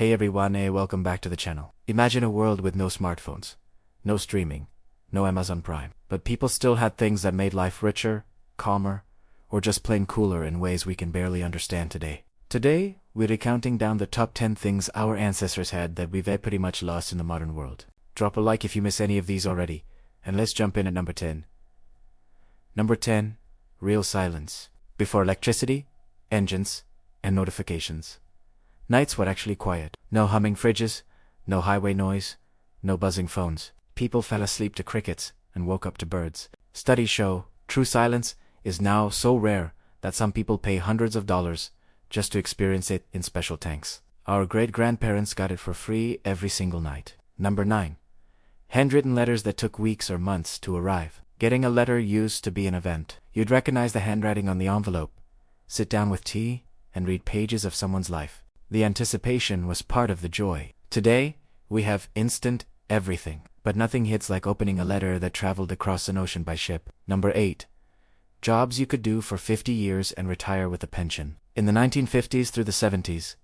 Hey everyone, welcome back to the channel. Imagine a world with no smartphones, no streaming, no Amazon Prime, but people still had things that made life richer, calmer, or just plain cooler in ways we can barely understand today. Today, we're recounting down the top 10 things our ancestors had that we've pretty much lost in the modern world. Drop a like if you miss any of these already, and let's jump in at number 10. Number 10, real silence. Before electricity, engines, and notifications, nights were actually quiet. No humming fridges, no highway noise, no buzzing phones. People fell asleep to crickets and woke up to birds. Studies show true silence is now so rare that some people pay hundreds of dollars just to experience it in special tanks. Our great-grandparents got it for free every single night. Number 9. Handwritten letters that took weeks or months to arrive. Getting a letter used to be an event. You'd recognize the handwriting on the envelope, sit down with tea, and read pages of someone's life. The anticipation was part of the joy. Today, we have instant everything, but nothing hits like opening a letter that traveled across an ocean by ship. Number 8. Jobs you could do for 50 years and retire with a pension. In the 1950s through the 70s,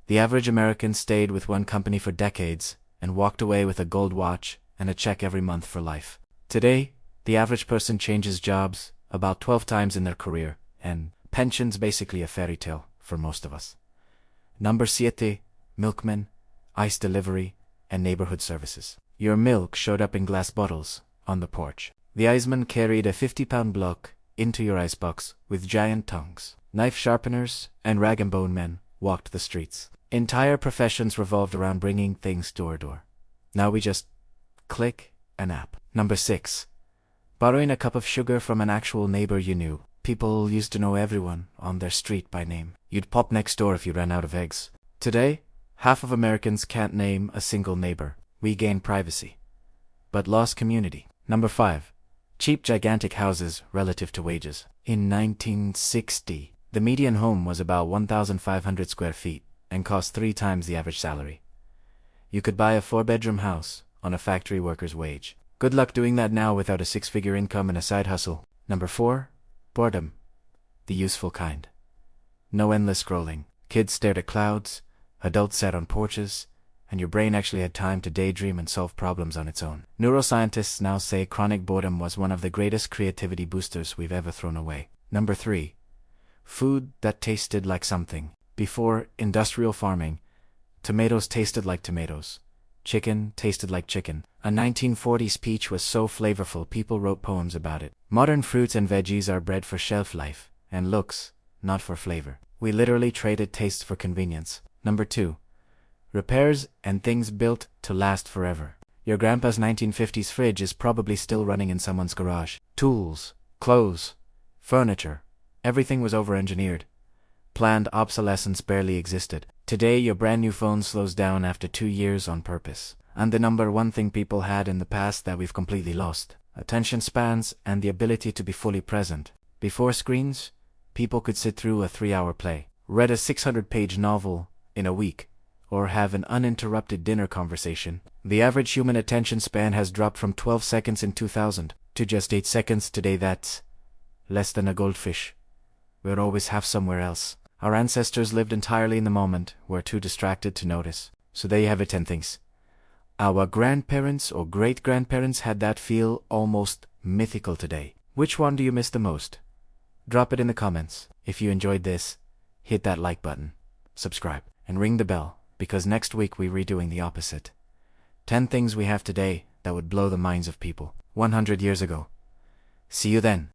the average American stayed with one company for decades and walked away with a gold watch and a check every month for life. Today, the average person changes jobs about 12 times in their career, and pension's basically a fairy tale for most of us. Number 7. Milkmen, ice delivery, and neighborhood services. Your milk showed up in glass bottles on the porch. The Iceman carried a 50-pound block into your icebox with giant tongs. Knife sharpeners and rag-and-bone men walked the streets. Entire professions revolved around bringing things door to door. Now we just click an app. Number 6. Borrowing a cup of sugar from an actual neighbor you knew. People used to know everyone on their street by name. You'd pop next door if you ran out of eggs. Today, half of Americans can't name a single neighbor. We gained privacy, but lost community. Number 5. Cheap gigantic houses relative to wages. In 1960, the median home was about 1,500 square feet and cost 3 times the average salary. You could buy a 4-bedroom house on a factory worker's wage. Good luck doing that now without a 6-figure income and a side hustle. Number 4. Boredom. The useful kind. No endless scrolling. Kids stared at clouds, adults sat on porches, and your brain actually had time to daydream and solve problems on its own. Neuroscientists now say chronic boredom was one of the greatest creativity boosters we've ever thrown away. Number 3. Food that tasted like something. Before industrial farming, tomatoes tasted like tomatoes. Chicken tasted like chicken. A 1940s peach was so flavorful people wrote poems about it. Modern fruits and veggies are bred for shelf life and looks, not for flavor. We literally traded taste for convenience. Number 2. Repairs and things built to last forever. Your grandpa's 1950s fridge is probably still running in someone's garage. Tools, clothes, furniture, everything was over-engineered. Planned obsolescence barely existed. Today, your brand new phone slows down after 2 years on purpose. And the number 1 thing people had in the past that we've completely lost: attention spans and the ability to be fully present. Before screens, people could sit through a 3-hour play, read a 600-page novel in a week, or have an uninterrupted dinner conversation. The average human attention span has dropped from 12 seconds in 2000 to just 8 seconds today. That's less than a goldfish. We're always half somewhere else. Our ancestors lived entirely in the moment, were too distracted to notice. So there you have it, 10 things our grandparents or great-grandparents had that feel almost mythical today. Which one do you miss the most? Drop it in the comments. If you enjoyed this, hit that like button, subscribe, and ring the bell, because next week we're redoing the opposite. 10 things we have today that would blow the minds of people 100 years ago. See you then.